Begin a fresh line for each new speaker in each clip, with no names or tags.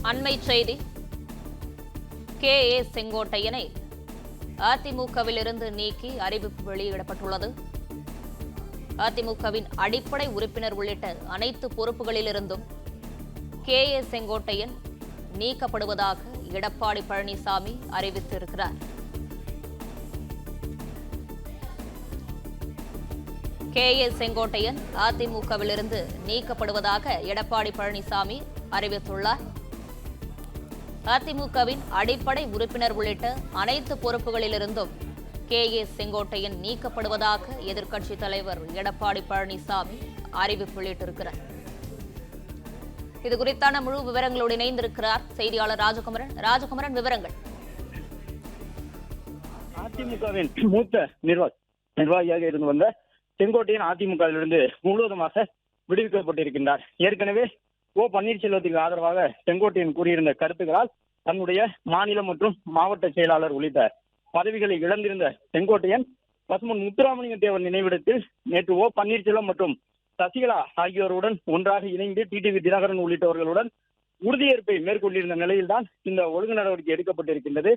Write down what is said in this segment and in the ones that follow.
அண்மை செய்தி. செங்கோட்டையனை அதிமுகவிலிருந்து நீக்கி அறிவிப்பு வெளியிடப்பட்டுள்ளது. அதிமுகவின் அடிப்படை உறுப்பினர் உள்ளிட்ட அனைத்து பொறுப்புகளிலிருந்தும் செங்கோட்டையன் நீக்கப்படுவதாக எடப்பாடி பழனிசாமி அறிவித்திருக்கிறார். செங்கோட்டையன் அதிமுகவிலிருந்து நீக்கப்படுவதாக எடப்பாடி பழனிசாமி அறிவித்துள்ளார். அதிமுகவின் அடிப்படை உறுப்பினர் உள்ளிட்ட அனைத்து பொறுப்புகளிலிருந்தும் செங்கோட்டையன் நீக்கப்படுவதாக எதிர்க்கட்சித் தலைவர் எடப்பாடி பழனிசாமி அறிவிப்பு வெளியிட்டிருக்கிறார். இதுகுறித்தான முழு விவரங்களோடு இணைந்திருக்கிறார் செய்தியாளர் ராஜகுமரன். ராஜகுமரன், விவரங்கள்.
அதிமுகவின் மூத்த நிர்வாகியாக இருந்து வந்த செங்கோட்டையன் அதிமுகவிலிருந்து முழுவதுமாக விடுவிக்கப்பட்டிருக்கின்றார். ஏற்கனவே பன்னீர்செல்வத்துக்கு ஆதரவாக செங்கோட்டையன் கூறியிருந்த கருத்துக்களால் தன்னுடைய மாநில மற்றும் மாவட்ட செயலாளர் உள்ளிட்ட பதவிகளை இழந்திருந்த செங்கோட்டையன் பசுமன் முத்துராமலிங்க தேவர் நினைவிடத்தில் நேற்று பன்னீர்செல்வம் மற்றும் சசிகலா ஆகியோருடன் ஒன்றாக இணைந்து டிடிவி தினகரன் உள்ளிட்டவர்களுடன் உறுதியேற்பை மேற்கொண்டிருந்த நிலையில்தான் இந்த ஒழுங்கு நடவடிக்கை எடுக்கப்பட்டிருக்கின்றது.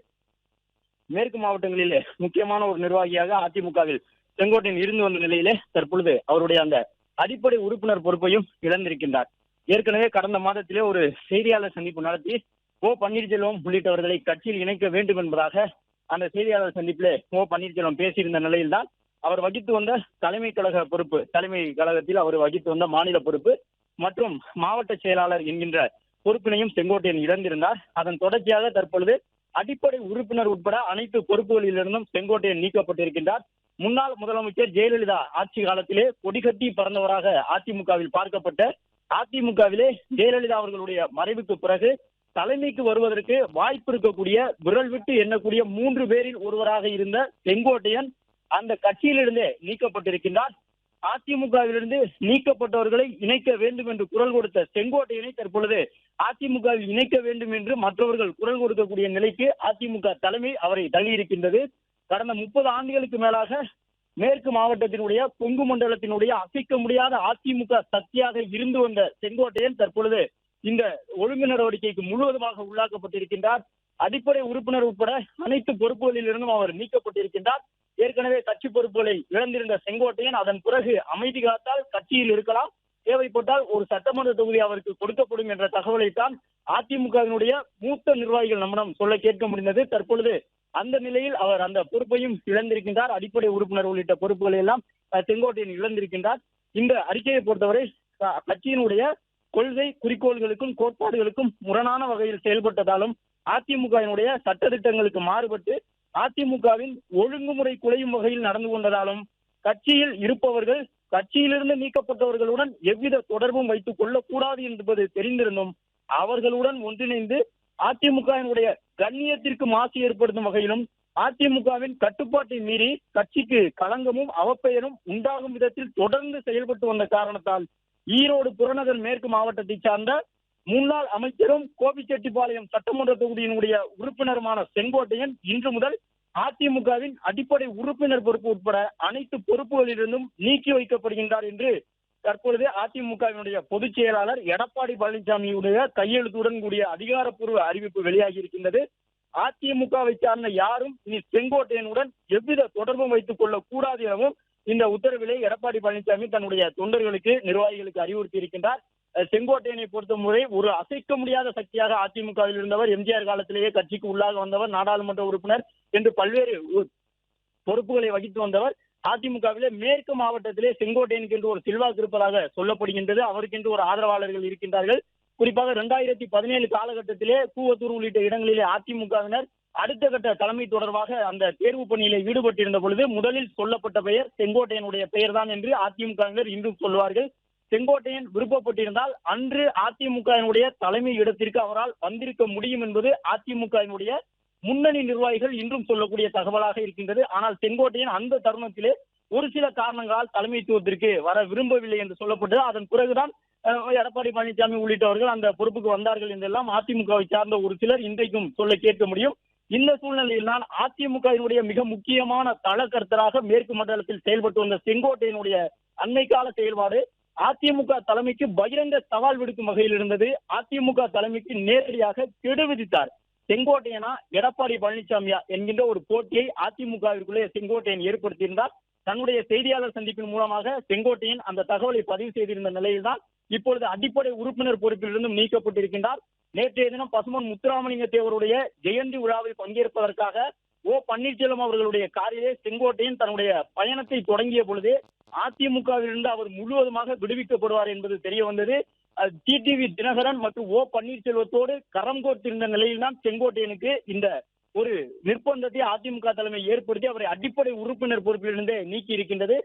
மேற்கு மாவட்டங்களிலே முக்கியமான ஒரு நிர்வாகியாக அதிமுகவில் செங்கோட்டையன் இருந்து வந்த நிலையிலே தற்பொழுது அவருடைய அந்த அடிப்படை உறுப்பினர் பொறுப்பையும் இழந்திருக்கின்றார். ஏற்கனவே கடந்த மாதத்திலே ஒரு செய்தியாளர் சந்திப்பு நடத்தி பன்னீர்செல்வம் உள்ளிட்டவர்களை கட்சியில் இணைக்க வேண்டும் என்பதாக அந்த செய்தியாளர் சந்திப்பிலே பன்னீர்செல்வம் பேசியிருந்த நிலையில்தான் அவர் வகித்து வந்த தலைமை கழக பொறுப்பு, தலைமை கழகத்தில் அவர் வகித்து வந்த மாநில பொறுப்பு மற்றும் மாவட்ட செயலாளர் என்கின்ற பொறுப்பினையும் செங்கோட்டையன் இழந்திருந்தார். அதன் தொடர்ச்சியாக தற்பொழுது அடிப்படை உறுப்பினர் உட்பட அனைத்து பொறுப்புகளிலிருந்தும் செங்கோட்டையன் நீக்கப்பட்டிருக்கின்றார். முன்னாள் முதலமைச்சர் ஜெயலலிதா ஆட்சி காலத்திலே கொடிகட்டி பறந்தவராக அதிமுகவில் பார்க்கப்பட்ட அதிமுகவிலே ஜெயலலிதா அவர்களுடைய மறைவுக்கு பிறகு தலைமைக்கு வருவதற்கு வாய்ப்பு இருக்கக்கூடிய விரல் விட்டு எண்ணக்கூடிய 3 பேரில் ஒருவராக இருந்த செங்கோட்டையன் அந்த கட்சியிலிருந்தே நீக்கப்பட்டிருக்கின்றார். அதிமுகவிலிருந்து நீக்கப்பட்டவர்களை இணைக்க வேண்டும் என்று குரல் கொடுத்த செங்கோட்டையனை தற்பொழுது அதிமுகவில் இணைக்க வேண்டும் என்று மற்றவர்கள் குரல் கொடுக்கக்கூடிய நிலைக்கு அதிமுக தலைமை அவரை தள்ளியிருக்கின்றது. கடந்த 30 ஆண்டுகளுக்கு மேலாக மேற்கு மாவட்டத்தினுடைய கொங்கு மண்டலத்தினுடைய அசைக்க முடியாத அதிமுக சக்தியாக இருந்து வந்த செங்கோட்டையன் தற்பொழுது இந்த ஒழுங்கு நடவடிக்கைக்கு முழுவதுமாக உள்ளாக்கப்பட்டிருக்கின்றார். அடிப்படை உறுப்பினர் உட்பட அனைத்து பொறுப்புகளிலிருந்தும் அவர் நீக்கப்பட்டிருக்கின்றார். ஏற்கனவே கட்சி பொறுப்புகளை இழந்திருந்த செங்கோட்டையன் அதன் பிறகு அமைதி காத்தால் கட்சியில் இருக்கலாம், தேவைப்பட்டால் ஒரு சட்டமன்ற தொகுதி அவருக்கு கொடுக்கப்படும் என்ற தகவலைத்தான் அதிமுகவினுடைய மூத்த நிர்வாகிகள் நம்மிடம் சொல்ல கேட்க முடிந்தது. தற்பொழுது அந்த நிலையில் அவர் அந்த பொறுப்பையும் இழந்திருக்கின்றார். அடிப்படை உறுப்பினர் உள்ளிட்ட பொறுப்புகளை எல்லாம் செங்கோட்டையன் இழந்திருக்கின்றார். இந்த அறிக்கையை பொறுத்தவரை கட்சியினுடைய கொள்கை குறிக்கோள்களுக்கும் கோட்பாடுகளுக்கும் முரணான வகையில் செயல்பட்டதாலும் அதிமுகவினுடைய சட்டத்திட்டங்களுக்கு மாறுபட்டு அதிமுகவின் ஒழுங்குமுறை குலையும் வகையில் நடந்து கொண்டதாலும் கட்சியில் இருப்பவர்கள் கட்சியிலிருந்து நீக்கப்பட்டவர்களுடன் எவ்வித தொடர்பும் வைத்துக் கொள்ளக்கூடாது என்பது தெரிந்திருந்தும் அவர்களுடன் ஒன்றிணைந்து அதிமுகவினுடைய கண்ணியத்திற்கு மாசு ஏற்படுத்தும் வகையிலும் அதிமுகவின் கட்டுப்பாட்டை மீறி கட்சிக்கு களங்கமும் அவப்பெயரும் உண்டாகும் விதத்தில் தொடர்ந்து செயல்பட்டு வந்த காரணத்தால் ஈரோடு புறநகர் மேற்கு மாவட்டத்தை சார்ந்த முன்னாள் அமைச்சரும் கோபிச்செட்டிப்பாளையம் சட்டமன்ற தொகுதியினுடைய உறுப்பினருமான செங்கோட்டையன் இன்று முதல் அதிமுகவின் அடிப்படை உறுப்பினர் பொறுப்பு உட்பட அனைத்து பொறுப்புகளிலிருந்தும் நீக்கி வைக்கப்படுகின்றார் என்று தற்பொழுது அதிமுகவினுடைய பொதுச் செயலாளர் எடப்பாடி பழனிசாமியுடைய கையெழுத்துடன் கூடிய அதிகாரப்பூர்வ அறிவிப்பு வெளியாகி இருக்கின்றது. அதிமுகவை சார்ந்த யாரும் இனி செங்கோட்டையனுடன் எவ்வித தொடர்பும் வைத்துக் கொள்ளக் கூடாது எனவும் இந்த உத்தரவிலே எடப்பாடி பழனிசாமி தன்னுடைய தொண்டர்களுக்கு நிர்வாகிகளுக்கு அறிவுறுத்தி இருக்கின்றார். செங்கோட்டையனை பொறுத்தவரை ஒரு அசைக்க முடியாத சக்தியாக அதிமுகவில் இருந்தவர், எம்ஜிஆர் காலத்திலேயே கட்சிக்கு உள்ளாக வந்தவர், நாடாளுமன்ற உறுப்பினர் என்று பல்வேறு பொறுப்புகளை வகித்து வந்தவர். அதிமுகவிலே மேற்கு மாவட்டத்திலே செங்கோட்டையனுக்கு என்று ஒரு செல்வாக்கு இருப்பதாக சொல்லப்படுகின்றது. அவருக்கென்று ஒரு ஆதரவாளர்கள் இருக்கின்றார்கள். குறிப்பாக 2017 காலகட்டத்திலே கூவத்தூர் உள்ளிட்ட இடங்களிலே அதிமுகவினர் அடுத்த கட்ட தலைமை தொடர்பாக அந்த தேர்வு பணியிலே ஈடுபட்டிருந்த பொழுது முதலில் சொல்லப்பட்ட பெயர் செங்கோட்டையனுடைய பெயர் தான் என்று அதிமுகவினர் இன்றும் சொல்வார்கள். செங்கோட்டையன் விருப்பப்பட்டிருந்தால் அன்று அதிமுகவினுடைய தலைமை இடத்திற்கு அவரால் வந்திருக்க முடியும் என்பது அதிமுகவினுடைய முன்னணி நிர்வாகிகள் இன்றும் சொல்லக்கூடிய தகவலாக இருக்கின்றது. ஆனால் செங்கோட்டையன் அந்த தருணத்திலே ஒரு சில காரணங்களால் தலைமைத்துவத்திற்கு வர விரும்பவில்லை என்று சொல்லப்பட்டது. அதன் பிறகுதான் எடப்பாடி பழனிசாமி உள்ளிட்டவர்கள் அந்த பொறுப்புக்கு வந்தார்கள் என்றெல்லாம் அதிமுகவை சார்ந்த ஒரு சிலர் இன்றைக்கும் சொல்ல கேட்க முடியும். இந்த சூழ்நிலையில் தான் அதிமுகவினுடைய மிக முக்கியமான தளக்கர்த்தராக மேற்கு மண்டலத்தில் செயல்பட்டு வந்த செங்கோட்டையனுடைய அண்மை கால செயல்பாடு அதிமுக தலைமைக்கு பகிரங்க சவால் விடுக்கும் வகையில் இருந்தது. அதிமுக தலைமைக்கு நேரடியாக கெடு விதித்தார். செங்கோட்டையனா எடப்பாடி பழனிசாமியா என்கின்ற ஒரு போட்டியை அதிமுகவிற்குள்ளே செங்கோட்டையன் ஏற்படுத்தியிருந்தார். தன்னுடைய செய்தியாளர் சந்திப்பின் மூலமாக செங்கோட்டையன் அந்த தகவலை பதிவு செய்திருந்த நிலையில்தான் இப்பொழுது அடிப்படை உறுப்பினர் பொறுப்பிலிருந்தும் நீக்கப்பட்டிருக்கின்றார். நேற்றைய தினம் பசும்பொன் முத்துராமலிங்க தேவருடைய ஜெயந்தி விழாவில் பங்கேற்பதற்காக பன்னீர்செல்வம் அவர்களுடைய காரிலே செங்கோட்டையன் தன்னுடைய பயணத்தை தொடங்கிய பொழுது அதிமுகவிலிருந்து அவர் முழுவதுமாக விடுவிக்கப்படுவார் என்பது தெரிய வந்தது. டிடிவி தினகரன் மற்றும் பன்னீர்செல்வத்தோடு கரம் கோர்த்திருந்த நிலையில்தான் செங்கோட்டையனுக்கு இந்த ஒரு நிர்பந்தத்தை அதிமுக தலைமை ஏற்படுத்தி அவரை அடிப்படை உறுப்பினர் பொறுப்பிலிருந்தே நீக்கி இருக்கின்றது.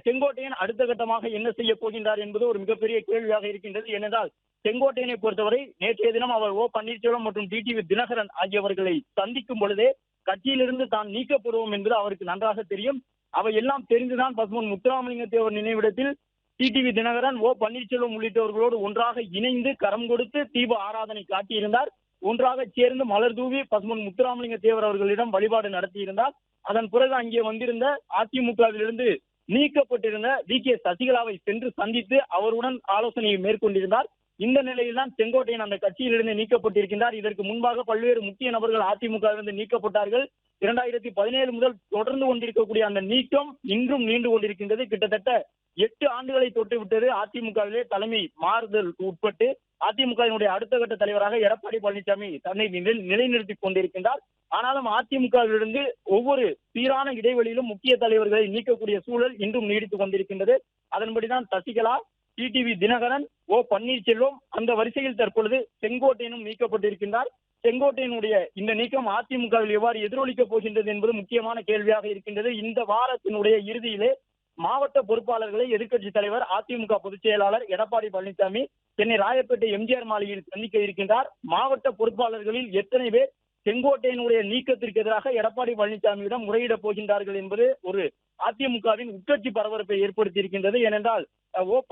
செங்கோட்டையன் அடுத்த கட்டமாக என்ன செய்ய போகின்றார் என்பது ஒரு மிகப்பெரிய கேள்வியாக இருக்கின்றது. ஏனென்றால் செங்கோட்டையனை பொறுத்தவரை நேற்றைய தினம் அவர் பன்னீர்செல்வம் மற்றும் டிடிவி தினகரன் ஆகியவர்களை சந்திக்கும் பொழுதே கட்சியிலிருந்து தான் நீக்கப்படுவோம் என்பது அவருக்கு நன்றாக தெரியும். அவை எல்லாம் தெரிந்துதான் பசும்பொன் முத்துராமலிங்க தேவர் நினைவிடத்தில் டிடிவி தினகரன் பன்னீர்செல்வம் உள்ளிட்டவர்களோடு ஒன்றாக இணைந்து கரம் கொடுத்து தீப ஆராதனை காட்டியிருந்தார். ஒன்றாக சேர்ந்து மலர் தூவி பசும்பொன் முத்துராமலிங்க தேவர் அவர்களிடம் வழிபாடு நடத்தியிருந்தார். அதன் பிறகு அங்கே வந்திருந்த அதிமுகவிலிருந்து நீக்கப்பட்டிருந்த வி.கே. சசிகலாவை சென்று சந்தித்து அவருடன் ஆலோசனையை மேற்கொண்டிருந்தார். இந்த நிலையில்தான் செங்கோட்டையன் அந்த கட்சியிலிருந்து நீக்கப்பட்டிருக்கின்றார். இதற்கு முன்பாக பல்வேறு முக்கிய நபர்கள் அதிமுகவிலிருந்து நீக்கப்பட்டார்கள். 2017 முதல் தொடர்ந்து கொண்டிருக்கக்கூடிய அந்த நீக்கம் இன்றும் நீண்டு கொண்டிருக்கின்றது. கிட்டத்தட்ட 8 ஆண்டுகளை தொட்டுவிட்டது. அதிமுகவிலே தலைமை மாறுதல் உட்பட்டு அதிமுகவினுடைய அடுத்த கட்ட தலைவராக எடப்பாடி பழனிசாமி தன்னை நிலைநிறுத்திக் கொண்டிருக்கின்றார். ஆனாலும் அதிமுகவிலிருந்து ஒவ்வொரு சீரான இடைவெளியிலும் முக்கிய தலைவர்களை நீக்கக்கூடிய சூழல் இன்றும் நீடித்துக் கொண்டிருக்கின்றது. அதன்படிதான் சசிகலா, டிடிவி தினகரன், பன்னீர்செல்வம், அந்த வரிசையில் தற்பொழுது செங்கோட்டையனும் நீக்கப்பட்டிருக்கின்றார். செங்கோட்டையனுடைய இந்த நீக்கம் அதிமுகவில் எவ்வாறு எதிரொலிக்கப் போகின்றது என்பது முக்கியமான கேள்வியாக இருக்கின்றது. இந்த வாரத்தினுடைய இறுதியிலே மாவட்ட பொறுப்பாளர்களை எதிர்க்கட்சி தலைவர் அதிமுக பொதுச் செயலாளர் எடப்பாடி பழனிசாமி சென்னை ராயப்பேட்டை எம்ஜிஆர் மாளிகையில் சந்திக்க இருக்கின்றார். மாவட்ட பொறுப்பாளர்களில் எத்தனை பேர் செங்கோட்டையனுடைய நீக்கத்திற்கு எதிராக எடப்பாடி பழனிசாமியிடம் முறையிடப் போகின்றார்கள் என்பது ஒரு அதிமுகவின் உட்கட்சி பரபரப்பை ஏற்படுத்தி இருக்கின்றது. ஏனென்றால்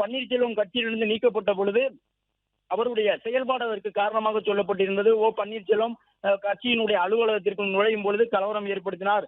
பன்னீர்செல்வம் கட்சியிலிருந்து நீக்கப்பட்ட பொழுது அவருடைய செயல்பாடு அதற்கு காரணமாக சொல்லப்பட்டிருந்தது. பன்னீர்செல்வம் கட்சியினுடைய அலுவலகத்திற்கு நுழையும் பொழுது கலவரம் ஏற்படுத்தினார்.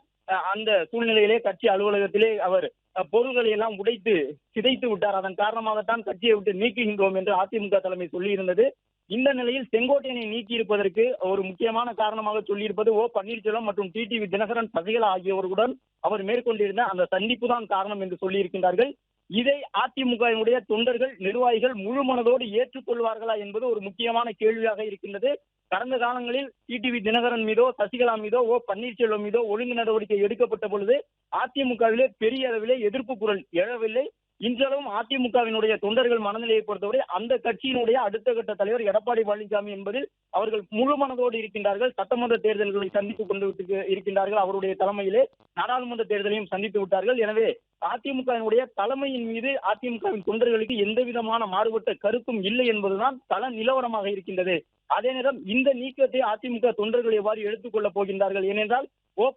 அந்த சூழ்நிலையிலே கட்சி அலுவலகத்திலே அவர் பொருள்களை எல்லாம் உடைத்து சிதைத்து விட்டார். அதன் காரணமாகத்தான் கட்சியை விட்டு நீக்குகின்றோம் என்று அதிமுக தலைமை சொல்லியிருந்தது. இந்த நிலையில் செங்கோட்டையனை நீக்கி இருப்பதற்கு ஒரு முக்கியமான காரணமாக சொல்லியிருப்பது பன்னீர்செல்வம் மற்றும் டிடிவி தினகரன், சசிகலா ஆகியோருடன் அவர் மேற்கொண்டிருந்த அந்த சந்திப்பு தான் காரணம் என்று சொல்லியிருக்கின்றார்கள். இதை அதிமுகவினுடைய தொண்டர்கள், நிர்வாகிகள் முழு மனதோடு ஏற்றுக்கொள்வார்களா என்பது ஒரு முக்கியமான கேள்வியாக இருக்கின்றது. கடந்த காலங்களில் டிடிவி தினகரன் மீதோ, சசிகலா மீதோ, பன்னீர்செல்வம் மீதோ ஒழுங்கு நடவடிக்கை எடுக்கப்பட்ட பொழுது அதிமுகவிலே பெரிய அளவிலே எதிர்ப்பு குரல் எழவில்லை. இன்றளவும் அதிமுகவினுடைய தொண்டர்கள் மனநிலையை பொறுத்தவரை அந்த கட்சியினுடைய அடுத்த கட்ட தலைவர் எடப்பாடி பழனிசாமி என்பதில் அவர்கள் முழு மனதோடு இருக்கின்றார்கள். சட்டமன்ற தேர்தல்களை சந்தித்துக் கொண்டு இருக்கின்றார்கள். அவருடைய தலைமையிலே நாடாளுமன்ற தேர்தலையும் சந்தித்து விட்டார்கள். எனவே அதிமுகவினுடைய தலைமையின் மீது அதிமுகவின் தொண்டர்களுக்கு எந்த விதமான மாறுபட்ட கருத்தும் இல்லை என்பதுதான் கள நிலவரமாக இருக்கின்றது. அதே நேரம் இந்த நீக்கத்தை அதிமுக தொண்டர்கள் எவ்வாறு எடுத்துக் கொள்ளப் போகின்றார்கள்? ஏனென்றால்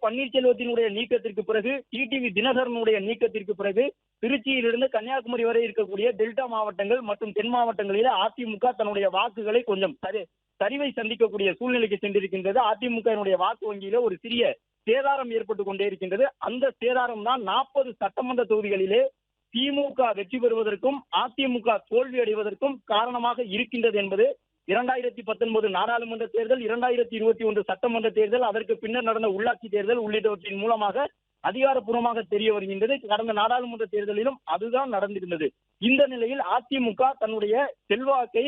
பன்னீர்செல்வத்தினுடைய நீக்கத்திற்கு பிறகு, டிடிவி தினகரனுடைய நீக்கத்திற்கு பிறகு திருச்சியிலிருந்து கன்னியாகுமரி வரை இருக்கக்கூடிய டெல்டா மாவட்டங்கள் மற்றும் தென் மாவட்டங்களிலே அதிமுக தன்னுடைய வாக்குகளை கொஞ்சம் சரிவை சந்திக்கக்கூடிய சூழ்நிலைக்கு சென்றிருக்கின்றது. அதிமுகவினுடைய வாக்கு வங்கியில ஒரு சிறிய சேதாரம் ஏற்பட்டுக் கொண்டே இருக்கின்றது. அந்த சேதாரம் தான் 40 சட்டமன்ற தொகுதிகளிலே திமுக வெற்றி பெறுவதற்கும் அதிமுக தோல்வி அடைவதற்கும் காரணமாக இருக்கின்றது என்பது 2019 நாடாளுமன்ற தேர்தல், 2021 சட்டமன்ற தேர்தல், அதற்கு பின்னர் நடந்த உள்ளாட்சி தேர்தல் உள்ளிட்டவற்றின் மூலமாக அதிகாரப்பூர்வமாக தெரிய வருகின்றது. கடந்த நாடாளுமன்ற தேர்தலிலும் அதுதான் நடந்திருந்தது. இந்த நிலையில் அதிமுக தன்னுடைய செல்வாக்கை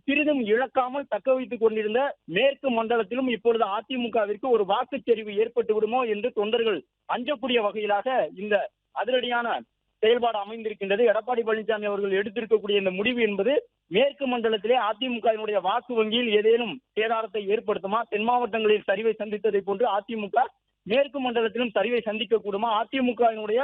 சிறிதும் இழக்காமல் தக்க வைத்துக் கொண்டிருந்த மேற்கு மண்டலத்திலும் இப்பொழுது அதிமுகவிற்கு ஒரு வாக்குச்சரிவு ஏற்பட்டு விடுமோ என்று தொண்டர்கள் அஞ்சக்கூடிய வகையிலாக இந்த அதிரடியான செயல்பாடு அமைந்திருக்கின்றது. எடப்பாடி பழனிசாமி அவர்கள் எடுத்திருக்கக்கூடிய இந்த முடிவு என்பது மேற்கு மண்டலத்திலே அதிமுகவினுடைய வாக்கு வங்கியில் ஏதேனும் சேதாரத்தை ஏற்படுத்துமா? தென் மாவட்டங்களில் சரிவை சந்தித்ததை போன்று அதிமுக மேற்கு மண்டலத்திலும் சரிவை சந்திக்க கூடுமா? அதிமுகவினுடைய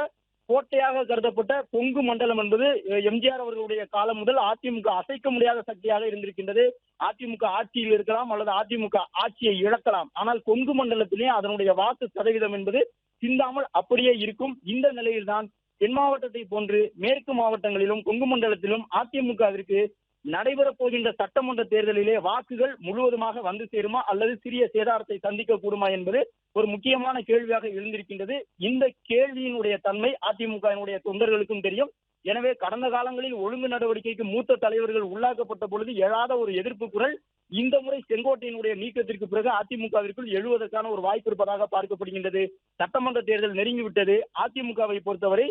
கோட்டையாக கருதப்பட்ட கொங்கு மண்டலம் என்பது எம்ஜிஆர் அவர்களுடைய காலம் முதல் அதிமுக அசைக்க முடியாத சக்தியாக இருந்திருக்கின்றது. அதிமுக ஆட்சியில் இருக்கலாம் அல்லது அதிமுக ஆட்சியை இழக்கலாம். ஆனால் கொங்கு மண்டலத்திலே அதனுடைய வாக்கு சதவீதம் என்பது சிந்தாமல் அப்படியே இருக்கும். இந்த நிலையில்தான் தென் மாவட்டத்தை போன்று மேற்கு மாவட்டங்களிலும் கொங்கு மண்டலத்திலும் அதிமுகவிற்கு நடைபெறப் போகின்ற சட்டமன்ற தேர்தலிலே வாக்குகள் முழுவதுமாக வந்து சேருமா அல்லது சிறிய சேதாரத்தை சந்திக்க கூடுமா என்பது ஒரு முக்கியமான கேள்வியாக எழுந்திருக்கின்றது. இந்த கேள்வியினுடைய தன்மை அதிமுகவினுடைய தொண்டர்களுக்கும் தெரியும். எனவே கடந்த காலங்களில் ஒழுங்கு நடவடிக்கைக்கு மூத்த தலைவர்கள் உள்ளாக்கப்பட்ட பொழுது எழாத ஒரு எதிர்ப்பு குரல் இந்த முறை செங்கோட்டையினுடைய நீக்கத்திற்கு பிறகு அதிமுகவிற்குள் எழுவதற்கான ஒரு வாய்ப்பு இருப்பதாக பார்க்கப்படுகின்றது. சட்டமன்ற தேர்தல் நெருங்கிவிட்டது. அதிமுகவை பொறுத்தவரை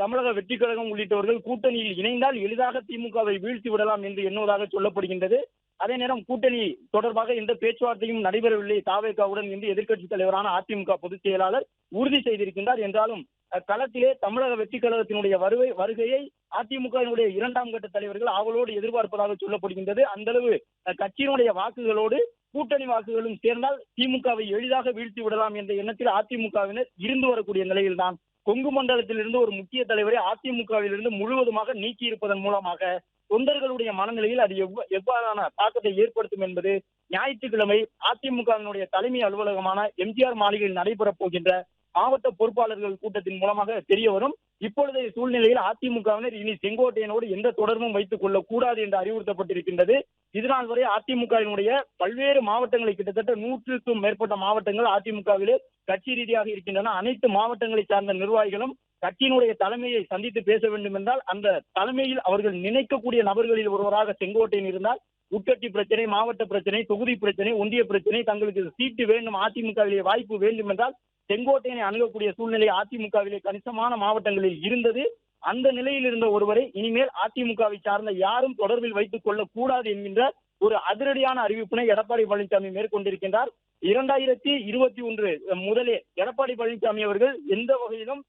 தமிழக வெற்றி கழகம் உள்ளிட்டவர்கள் கூட்டணியில் இணைந்தால் எளிதாக திமுகவை வீழ்த்தி விடலாம் என்று எண்ணுவதாக சொல்லப்படுகின்றது. அதே நேரம் கூட்டணி தொடர்பாக எந்த பேச்சுவார்த்தையும் நடைபெறவில்லை தாவேகாவுடன் என்று எதிர்க்கட்சித் தலைவரான அதிமுக பொதுச் செயலாளர் உறுதி செய்திருக்கின்றார். என்றாலும் களத்திலே தமிழக வெற்றி கழகத்தினுடைய வருகையை அதிமுகவினுடைய இரண்டாம் கட்ட தலைவர்கள் ஆவலோடு எதிர்பார்ப்பதாக சொல்லப்படுகின்றது. அந்த அளவு கட்சியினுடைய வாக்குகளோடு கூட்டணி வாக்குகளும் சேர்ந்தால் திமுகவை எளிதாக வீழ்த்தி விடலாம் என்ற எண்ணத்தில் அதிமுகவினர் இருந்து வரக்கூடிய நிலையில்தான் கொங்கு மண்டலத்திலிருந்து ஒரு முக்கிய தலைவரை அதிமுகவிலிருந்து முழுவதுமாக நீக்கி இருப்பதன் மூலமாக தொண்டர்களுடைய மனநிலையில் அது எவ்வாறான தாக்கத்தை ஏற்படுத்தும் என்பது ஞாயிற்றுக்கிழமை அதிமுகவினுடைய தலைமை அலுவலகமான எம்ஜிஆர் மாளிகையில் நடைபெறப் போகின்ற மாவட்ட பொறுப்பாளர்கள் கூட்டத்தின் மூலமாக தெரிய வரும். இப்பொழுதைய சூழ்நிலையில் அதிமுகவினர் இனி செங்கோட்டையனோடு எந்த தொடர்பும் வைத்துக் கொள்ளக் கூடாது என்று அறிவுறுத்தப்பட்டிருக்கின்றது. இதனால் வரை அதிமுகவினுடைய பல்வேறு மாவட்டங்களை கிட்டத்தட்ட 100க்கும் மேற்பட்ட மாவட்டங்கள் அதிமுகவிலே கட்சி ரீதியாக இருக்கின்றன. அனைத்து மாவட்டங்களை சார்ந்த நிர்வாகிகளும் கட்சியினுடைய தலைமையை சந்தித்து பேச வேண்டும் என்றால் அந்த தலைமையில் அவர்கள் நினைக்கக்கூடிய நபர்களில் ஒருவராக செங்கோட்டையன் இருந்தால் உட்கட்சி பிரச்சனை, மாவட்ட பிரச்சனை, தொகுதி பிரச்சனை, ஒன்றிய பிரச்சனை, தங்களுக்கு சீட்டு வேண்டும், அதிமுகவிலே வாய்ப்பு வேண்டும் என்றால் செங்கோட்டையனை அணுகக்கூடிய சூழ்நிலை அதிமுகவிலே கணிசமான மாவட்டங்களில் இருந்தது. அந்த நிலையில் இருந்த ஒருவரை இனிமேல் அதிமுகவை சார்ந்த யாரும் தொடர்பில் வைத்துக் கொள்ளக் கூடாது என்கின்ற ஒரு அதிரடியான அறிவிப்பினை எடப்பாடி பழனிசாமி மேற்கொண்டிருக்கின்றார். 2021 முதலே எடப்பாடி பழனிசாமி அவர்கள் எந்த வகையிலும்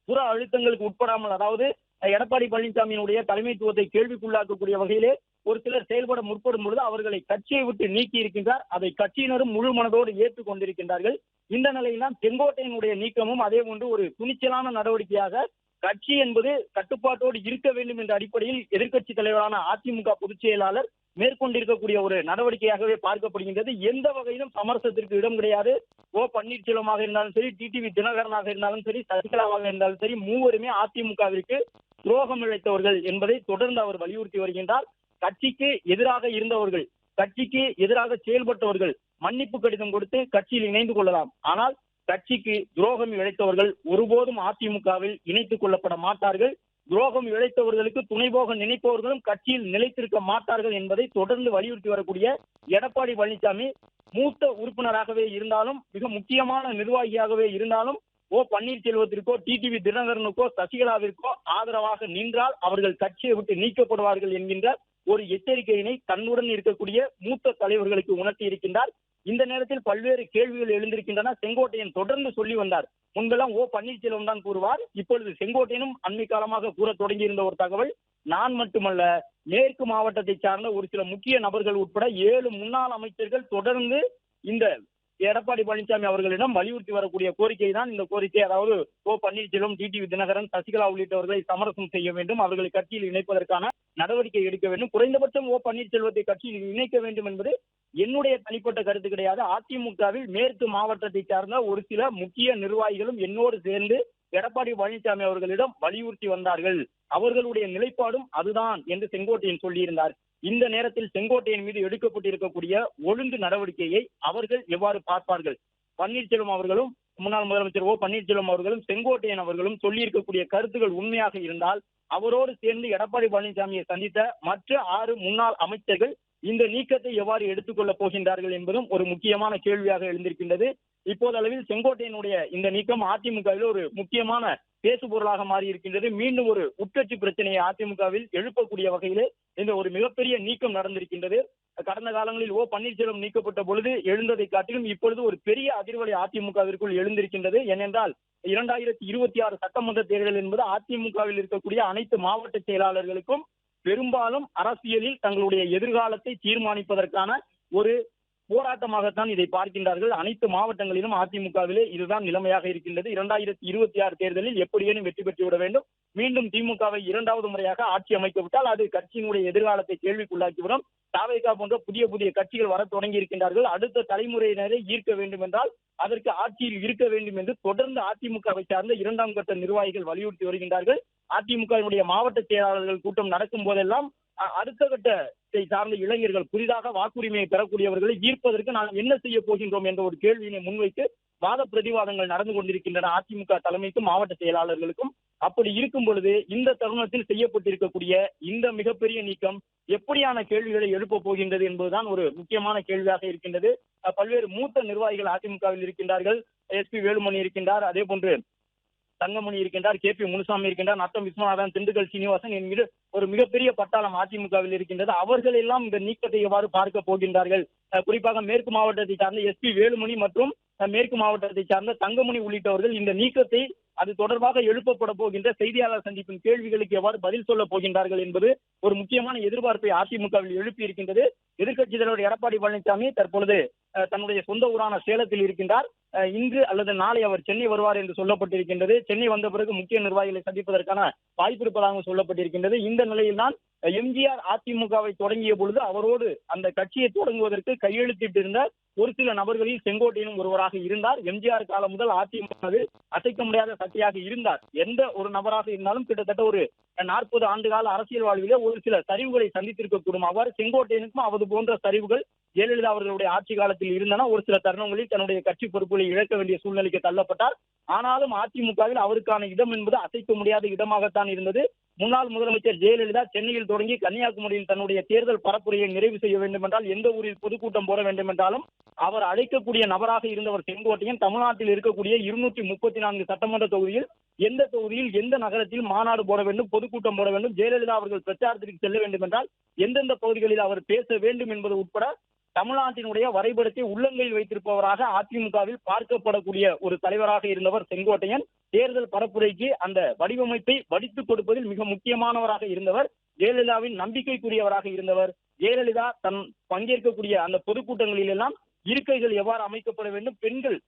புற அழுத்தங்களுக்கு உட்படாமல், அதாவது எடப்பாடி பழனிசாமியினுடைய தலைமைத்துவத்தை கேள்விக்குள்ளாக்கக்கூடிய வகையிலே ஒரு சிலர் செயல்பட முற்படும் பொழுது அவர்களை கட்சியை விட்டு நீக்கி இருக்கின்றார். அதை கட்சியினரும் முழு மனதோடு ஏற்றுக் கொண்டிருக்கின்றார்கள். இந்த நிலையில்தான் செங்கோட்டையினுடைய நீக்கமும் அதே போன்று ஒரு துணிச்சலான நடவடிக்கையாக கட்சி என்பது கட்டுப்பாட்டோடு இருக்க வேண்டும் என்ற அடிப்படையில் எதிர்க்கட்சி தலைவரான அதிமுக பொதுச் செயலாளர் மேற்கொண்டிருக்கக்கூடிய ஒரு நடவடிக்கையாகவே பார்க்கப்படுகின்றது. எந்த வகையிலும் சமரசத்திற்கு இடம் கிடையாது. ஓ பன்னீர்செல்வமாக இருந்தாலும் சரி, டிடிவி தினகரனாக இருந்தாலும் சரி, சசிகலாவாக இருந்தாலும் சரி, மூவருமே அதிமுகவிற்கு துரோகம் இழைத்தவர்கள் என்பதை தொடர்ந்து அவர் வலியுறுத்தி வருகின்றார். கட்சிக்கு எதிராக இருந்தவர்கள், கட்சிக்கு எதிராக செயல்பட்டவர்கள் மன்னிப்பு கடிதம் கொடுத்து கட்சியில் இணைந்து கொள்ளலாம். ஆனால் கட்சிக்கு துரோகம் இழைத்தவர்கள் ஒருபோதும் அதிமுகவில் இணைத்துக் கொள்ளப்பட மாட்டார்கள். துரோகம் இழைத்தவர்களுக்கு துணை போக நினைப்பவர்களும் கட்சியில் நிலைத்திருக்க மாட்டார்கள் என்பதை தொடர்ந்து வலியுறுத்தி வரக்கூடிய எடப்பாடி பழனிசாமி மூத்த உறுப்பினராகவே இருந்தாலும், மிக முக்கியமான நிர்வாகியாகவே இருந்தாலும், ஓ பன்னீர்செல்வத்திற்கோ, டிடிவி தினகரனுக்கோ, சசிகலாவிற்கோ ஆதரவாக நின்றால் அவர்கள் கட்சியை விட்டு நீக்கப்படுவார்கள் என்கின்ற ஒரு எச்சரிக்கையினை தன்னுடன் இருக்கக்கூடிய மூத்த தலைவர்களுக்கு உணர்த்தி இருக்கின்றார். இந்த நேரத்தில் பல்வேறு கேள்விகள் எழுந்திருக்கின்றன. செங்கோட்டையன் தொடர்ந்து சொல்லி வந்தார். முன்பெல்லாம் ஓ பன்னீர்செல்வம் தான் கூறுவார். இப்பொழுது செங்கோட்டையனும் அண்மை காலமாக கூற தொடங்கியிருந்த ஒரு தகவல், நான் மட்டுமல்ல, மேற்கு மாவட்டத்தை சார்ந்த ஒரு சில முக்கிய நபர்கள் உட்பட 7 முன்னாள் அமைச்சர்கள் தொடர்ந்து இந்த எடப்பாடி பழனிசாமி அவர்களிடம் வலியுறுத்தி வரக்கூடிய கோரிக்கை தான் இந்த கோரிக்கை. அதாவது ஓ பன்னீர்செல்வம், டிடிவி தினகரன், சசிகலா உள்ளிட்டவர்களை சமரசம் செய்ய வேண்டும், அவர்களை கட்சியில் இணைப்பதற்கான நடவடிக்கை எடுக்க வேண்டும். குறைந்தபட்சம் ஓ பன்னீர்செல்வத்தை கட்சியில் இணைக்க வேண்டும் என்பது என்னுடைய தனிப்பட்ட கருத்து கிடையாது. அதிமுகவில் மேற்கு மாவட்டத்தை சார்ந்த ஒரு சில முக்கிய நிர்வாகிகளும் என்னோடு சேர்ந்து எடப்பாடி பழனிசாமி அவர்களிடம் வலியுறுத்தி வந்தார்கள். அவர்களுடைய நிலைப்பாடும் அதுதான் என்று செங்கோட்டையன் சொல்லியிருந்தார். இந்த நேரத்தில் செங்கோட்டையன் மீது எடுக்கப்பட்டிருக்கக்கூடிய ஒழுங்கு நடவடிக்கையை அவர்கள் எவ்வாறு பார்ப்பார்கள்? பன்னீர்செல்வம் அவர்களும், முன்னாள் முதலமைச்சர் ஓ பன்னீர்செல்வம் அவர்களும், செங்கோட்டையன் அவர்களும் சொல்லியிருக்கக்கூடிய கருத்துக்கள் உண்மையாக இருந்தால் அவரோடு சேர்ந்து எடப்பாடி பழனிசாமியை சந்தித்த மற்ற 6 முன்னாள் அமைச்சர்கள் இந்த நீக்கத்தை எவ்வாறு எடுத்துக்கொள்ளப் போகின்றார்கள் என்பதும் ஒரு முக்கியமான கேள்வியாக எழுந்திருக்கின்றது. இப்போதளவில் செங்கோட்டையனுடைய இந்த நீக்கம் அதிமுகவில் ஒரு முக்கியமான பேசுபொருளாக மாறி இருக்கின்றது. மீண்டும் ஒரு உட்கட்சி பிரச்சனையை அதிமுகவில் எழுப்பக்கூடிய வகையிலே இந்த ஒரு மிகப்பெரிய நீக்கம் நடந்திருக்கின்றது. கடந்த காலங்களில் ஓ பன்னீர்செல்வம் நீக்கப்பட்ட பொழுது எழுந்ததை காட்டிலும் இப்பொழுது ஒரு பெரிய அதிர்வலை அதிமுகவிற்குள் எழுந்திருக்கின்றது. ஏனென்றால் 2026 சட்டமன்ற தேர்தல் என்பது அதிமுகவில் இருக்கக்கூடிய அனைத்து மாவட்ட செயலாளர்களுக்கும் பெரும்பாலும் அரசியலில் தங்களுடைய எதிர்காலத்தை தீர்மானிப்பதற்கான ஒரு போராட்டமாகத்தான் இதை பார்க்கின்றார்கள். அனைத்து மாவட்டங்களிலும் அதிமுகவிலே இதுதான் நிலைமையாக இருக்கின்றது. 2026 தேர்தலில் எப்படியேனும் வெற்றி பெற்று விட வேண்டும். மீண்டும் திமுகவை 2வது முறையாக ஆட்சி அமைக்கவிட்டால் அது கட்சியினுடைய எதிர்காலத்தை கேள்விக்குள்ளாக்கிவிடும். தாவேகா போன்ற புதிய புதிய கட்சிகள் வர தொடங்கி இருக்கின்றார்கள். அடுத்த தலைமுறையினரை ஈர்க்க வேண்டும் என்றால் அதற்கு ஆட்சியில் இருக்க வேண்டும் என்று தொடர்ந்து அதிமுகவை சார்ந்த 2ஆம் கட்ட நிர்வாகிகள் வலியுறுத்தி வருகின்றார்கள். அதிமுகவினுடைய மாவட்ட செயலாளர்கள் கூட்டம் நடக்கும் போதெல்லாம் அடுத்த கட்டத்தை சார்ந்த இளைஞர்கள், புதிதாக வாக்குரிமையை பெறக்கூடியவர்களை ஈர்ப்பதற்கு நாம் என்ன செய்ய போகின்றோம் என்ற ஒரு கேள்வியினை முன்வைத்து வாத பிரதிவாதங்கள் நடந்து கொண்டிருக்கின்றன அதிமுக தலைமைக்கும் மாவட்ட செயலாளர்களுக்கும். அப்படி இருக்கும் பொழுது இந்த தருணத்தில் செய்யப்பட்டிருக்கக்கூடிய இந்த மிகப்பெரிய நீக்கம் எப்படியான கேள்விகளை எழுப்ப போகின்றது என்பதுதான் ஒரு முக்கியமான கேள்வியாக இருக்கின்றது. பல்வேறு மூத்த நிர்வாகிகள் அதிமுகவில் இருக்கின்றார்கள். SP வேலுமணி இருக்கின்றார், அதே போன்று தங்கமணி இருக்கின்றார், KP முனுசாமி இருக்கின்றார், நத்தம் விஸ்வநாதன், திண்டுக்கல் சீனிவாசன் என்கிற ஒரு மிகப்பெரிய பட்டாளம் அதிமுகவில் இருக்கின்றது. அவர்கள் எல்லாம் இந்த நீக்கத்தை எவ்வாறு பார்க்க போகின்றார்கள்? குறிப்பாக மேற்கு மாவட்டத்தை சார்ந்த SP வேலுமணி மற்றும் மேற்கு மாவட்டத்தை சார்ந்த தங்கமணி உள்ளிட்டவர்கள் இந்த நீக்கத்தை அது தொடர்பாக எழுப்பப்பட போகின்ற செய்தியாளர் சந்திப்பின் கேள்விகளுக்கு எவ்வாறு பதில் சொல்ல போகின்றார்கள் என்பது ஒரு முக்கியமான எதிர்பார்ப்பை அதிமுகவில் எழுப்பி இருக்கின்றது. எதிர்க்கட்சித் தலைவர் எடப்பாடி பழனிசாமி தற்பொழுது தன்னுடைய சொந்த ஊரான சேலத்தில் இருக்கின்றார். இன்று அல்லது நாளை அவர் சென்னை வருவார் என்று சொல்லப்பட்டிருக்கின்றது. சென்னை வந்த பிறகு முக்கிய நிர்வாகிகளை சந்திப்பதற்கான வாய்ப்பு இருப்பதாக சொல்லப்பட்டிருக்கின்றது. இந்த நிலையில்தான் MGR அதிமுகவை தொடங்கிய பொழுது அவரோடு அந்த கட்சியை தொடங்குவதற்கு கையெழுத்திட்டிருந்த ஒரு சில நபர்களில் செங்கோட்டையனும் ஒருவராக இருந்தார். MGR காலம் முதல் அதிமுகவில் அசைக்க முடியாத சக்தியாக இருந்தார். எந்த ஒரு நபராக இருந்தாலும் கிட்டத்தட்ட ஒரு 40 ஆண்டு கால அரசியல் வாழ்விலே ஒரு சில சரிவுகளை சந்தித்திருக்கக்கூடும். அவ்வாறு செங்கோட்டையனுக்கும் அவது போன்ற சரிவுகள் ஜெயலலிதா அவர்களுடைய ஆட்சி காலத்தில் இருந்தன. ஒரு சில தருணங்களில் தன்னுடைய கட்சி பொறுப்புகளை இழக்க வேண்டிய சூழ்நிலைக்கு தள்ளப்பட்டார். ஆனாலும் அதிமுகவில் அவருக்கான இடம் என்பது அசைக்க முடியாத இடமாகத்தான் இருந்தது. முன்னாள் முதலமைச்சர் ஜெயலலிதா சென்னையில் தொடங்கி கன்னியாகுமரியில் தன்னுடைய தேர்தல் பரப்புரையை நிறைவு செய்ய வேண்டும் என்றால், எந்த ஊரில் பொதுக்கூட்டம் போட வேண்டும் என்றாலும் அவர் அழைக்கக்கூடிய நபராக இருந்தவர் செங்கோட்டையன். தமிழ்நாட்டில் இருக்கக்கூடிய 234 சட்டமன்ற தொகுதியில் எந்த தொகுதியில் எந்த நகரத்தில் மாநாடு போட வேண்டும், பொதுக்கூட்டம் போட வேண்டும், ஜெயலலிதா அவர்கள் பிரச்சாரத்திற்கு செல்ல வேண்டும் என்றால் எந்தெந்த பகுதிகளில் அவர் பேச வேண்டும் என்பது உட்பட தமிழ்நாட்டினுடைய வரைபடத்தை உள்ளங்கையில் வைத்திருப்பவராக அதிமுகவில் பார்க்கப்படக்கூடிய ஒரு தலைவராக இருந்தவர் செங்கோட்டையன். தேர்தல் பரப்புரைக்கு அந்த வடிவமைப்பை வடித்துக் கொடுப்பதில் மிக முக்கியமானவராக இருந்தவர். ஜெயலலிதாவின் நம்பிக்கைக்குரியவராக இருந்தவர். ஜெயலலிதா தன் பங்கேற்கக்கூடிய அந்த பொதுக்கூட்டங்களில் எல்லாம் இருக்கைகள் எவ்வாறு அமைக்கப்பட வேண்டும்,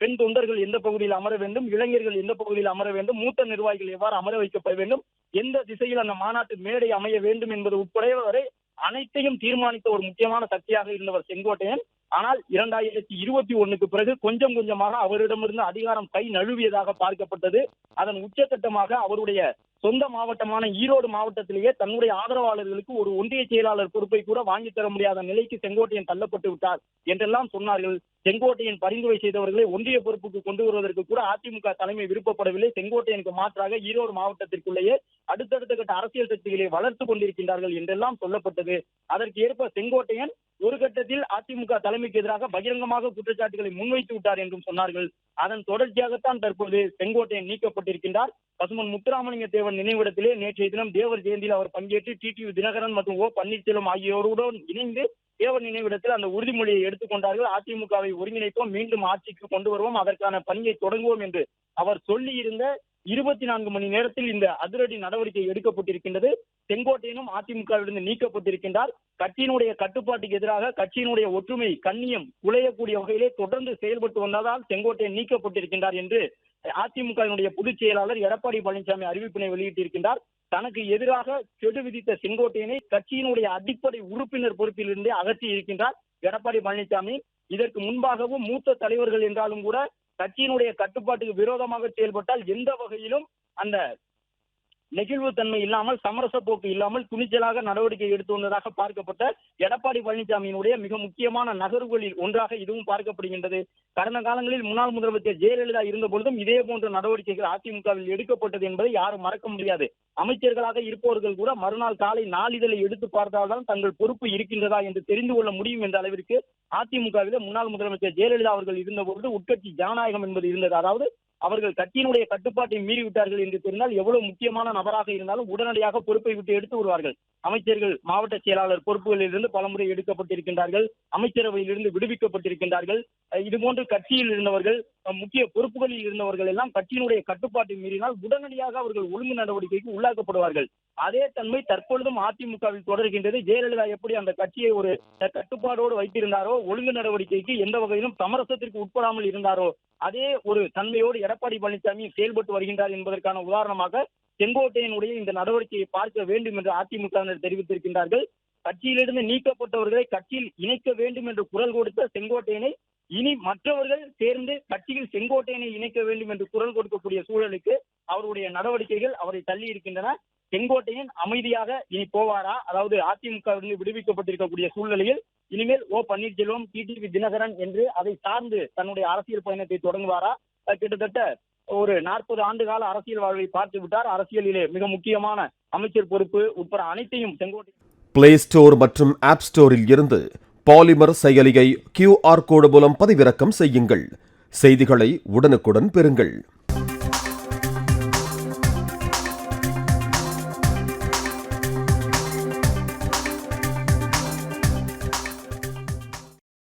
பெண் தொண்டர்கள் எந்த பகுதியில் அமர வேண்டும், இளைஞர்கள் எந்த பகுதியில் அமர வேண்டும், மூத்த நிர்வாகிகள் எவ்வாறு அமர வைக்கப்பட வேண்டும், எந்த திசையில் அந்த மாநாட்டு மேடை அமைய வேண்டும் என்பது உட்பட வரை அனைத்தையும் தீர்மானித்த ஒரு முக்கியமான சக்தியாக இருந்தவர் செங்கோட்டையன். ஆனால் 2021க்கு பிறகு கொஞ்சம் கொஞ்சமாக அவரிடமிருந்து அதிகாரம் கை நழுவியதாக பார்க்கப்பட்டது. அதன் உச்சகட்டமாக அவருடைய சொந்த மாவட்டமான ஈரோடு மாவட்டத்திலேயே தன்னுடைய ஆதரவாளர்களுக்கு ஒரு ஒன்றிய செயலாளர் பொறுப்பை கூட வாங்கி தர முடியாத நிலைக்கு செங்கோட்டையன் தள்ளப்பட்டு விட்டார் என்றெல்லாம் சொன்னார்கள். செங்கோட்டையன் பரிந்துரை செய்தவர்களை ஒன்றிய பொறுப்புக்கு கொண்டு வருவதற்கு கூட அதிமுக தலைமை விருப்பப்படவில்லை. செங்கோட்டையனுக்கு மாற்றாக ஈரோடு மாவட்டத்திற்குள்ளேயே அடுத்தடுத்த கட்ட அரசியல் சக்திகளை வளர்த்துக் கொண்டிருக்கின்றார்கள் என்றெல்லாம் சொல்லப்பட்டது. அதற்கு ஏற்ப செங்கோட்டையன் ஒரு கட்டத்தில் அதிமுக தலைமைக்கு எதிராக பகிரங்கமாக குற்றச்சாட்டுகளை முன்வைத்து விட்டார் என்றும் சொன்னார்கள். அதன் தொடர்ச்சியாகத்தான் தற்போது செங்கோட்டையன் நீக்கப்பட்டிருக்கின்றார். பசுமன் முத்துராமலிங்க தேவன் நினைவிடத்திலே நேற்றைய தினம் தேவர் ஜெயந்தியில் அவர் பங்கேற்று டிடிவி தினகரன் மற்றும் பன்னீர்செல்வம் ஆகியோருடன் இணைந்து தேவர் நினைவிடத்தில் அந்த உறுதிமொழியை எடுத்துக்கொண்டார்கள். அதிமுகவை ஒருங்கிணைப்போம், மீண்டும் ஆட்சிக்கு கொண்டு வருவோம், அதற்கான பணியை தொடங்குவோம் என்று அவர் சொல்லி இருந்த 24 மணி நேரத்தில் இந்த அதிரடி நடவடிக்கை எடுக்கப்பட்டிருக்கின்றது. செங்கோட்டையனும் அதிமுகவிலிருந்து நீக்கப்பட்டிருக்கின்றார். கட்சியினுடைய கட்டுப்பாட்டுக்கு எதிராக கட்சியினுடைய ஒற்றுமை கண்ணியம் குலையக்கூடிய வகையிலே தொடர்ந்து செயல்பட்டு வந்ததால் செங்கோட்டையன் நீக்கப்பட்டிருக்கின்றார் என்று அதிமுகவினுடைய பொதுச் செயலாளர் எடப்பாடி பழனிசாமி அறிவிப்பினை வெளியிட்டிருக்கின்றார். தனக்கு எதிராக கெடு விதித்த செங்கோட்டையனை கட்சியினுடைய அடிப்படை உறுப்பினர் பொறுப்பிலிருந்தே அகற்றி இருக்கின்றார் எடப்பாடி பழனிசாமி. இதற்கு முன்பாகவும் மூத்த தலைவர்கள் என்றாலும் கூட கட்சியினுடைய கட்டுப்பாட்டுக்கு விரோதமாக செயல்பட்டால் எந்த வகையிலும் அந்த நெகிழ்வு தன்மை இல்லாமல், சமரச போக்கு இல்லாமல் துணிச்சலாக நடவடிக்கை எடுத்து வந்ததாக பார்க்கப்பட்ட எடப்பாடி பழனிசாமியினுடைய மிக முக்கியமான நகர்வுகளில் ஒன்றாக இதுவும் பார்க்கப்படுகின்றது. கடந்த காலங்களில் முன்னாள் முதலமைச்சர் ஜெயலலிதா இருந்த பொழுதும் இதே போன்ற நடவடிக்கைகள் அதிமுகவில் எடுக்கப்பட்டது என்பதை யாரும் மறக்க முடியாது. அமைச்சர்களாக இருப்பவர்கள் கூட மறுநாள் காலை நாளிதழை எடுத்து பார்த்தால்தான் தங்கள் பொறுப்பு இருக்கின்றதா என்று தெரிந்து கொள்ள முடியும் என்ற அளவிற்கு அதிமுகவில் முன்னாள் முதலமைச்சர் ஜெயலலிதா அவர்கள் இருந்தபொழுது உட்கட்சி ஜனநாயகம் என்பது இருந்தது. அதாவது அவர்கள் கட்சியினுடைய கட்டுப்பாட்டை மீறிவிட்டார்கள் என்று தெரிந்தால் எவ்வளவு முக்கியமான நபராக இருந்தாலும் உடனடியாக பொறுப்பை விட்டு எடுத்து வருவார்கள். அமைச்சர்கள் மாவட்ட செயலாளர் பொறுப்புகளில் இருந்து பலமுறை எடுக்கப்பட்டிருக்கின்றார்கள், அமைச்சரவையிலிருந்து விடுவிக்கப்பட்டிருக்கின்றார்கள். இதுபோன்று கட்சியில் இருந்தவர்கள், முக்கிய பொறுப்புகளில் இருந்தவர்கள் எல்லாம் கட்சியினுடைய கட்டுப்பாட்டை மீறினால் உடனடியாக அவர்கள் ஒழுங்கு நடவடிக்கைக்கு உள்ளாக்கப்படுவார்கள். அதே தன்மை தற்பொழுதும் அதிமுகவில் தொடர்கின்றது. ஜெயலலிதா எப்படி அந்த கட்சியை ஒரு கட்டுப்பாடோடு வைத்திருந்தாரோ, ஒழுங்கு நடவடிக்கைக்கு எந்த வகையிலும் சமரசத்திற்கு உட்படாமல் இருந்தாரோ, அதே ஒரு தன்மையோடு எடப்பாடி பழனிசாமி செயல்பட்டு வருகின்றார் என்பதற்கான உதாரணமாக செங்கோட்டையனுடைய இந்த நடவடிக்கையை பார்க்க வேண்டும் என்று அதிமுகவினர் தெரிவித்திருக்கின்றார்கள். கட்சியிலிருந்து நீக்கப்பட்டவர்களை கட்சியில் இணைக்க வேண்டும் என்று குரல் கொடுத்த செங்கோட்டையனை இனி மற்றவர்கள் சேர்ந்து கட்சியில் செங்கோட்டையனை இணைக்க வேண்டும் என்று குரல் கொடுக்கக்கூடிய சூழலுக்கு அவருடைய நடவடிக்கைகள் அவரை தள்ளி இருக்கின்றன. செங்கோட்டையன் அமைதியாக இனி போவாரா? அதாவது அதிமுகவிலிருந்து விடுவிக்கப்பட்டிருக்கக்கூடிய சூழ்நிலையில் இனிமேல் பன்னீர்செல்வம், டிடிவி தினகரன் என்று அதை சார்ந்து தன்னுடைய அரசியல் பயணத்தை தொடங்குவாரா? கிட்டத்தட்ட ஒரு 40 ஆண்டு கால அரசியல் வாழ்வை பார்த்து விட்டார். அரசியலிலே மிக முக்கியமான அமைச்சர் பொறுப்பு உட்பட அனைத்தையும் செங்கோட்டையன்
பிளே ஸ்டோர் மற்றும் ஆப் ஸ்டோரில் இருந்து பாலிமர் செயலியை QR கோடு மூலம் பதிவிறக்கம் செய்யுங்கள். செய்திகளை உடனுக்குடன் பெறுங்கள்.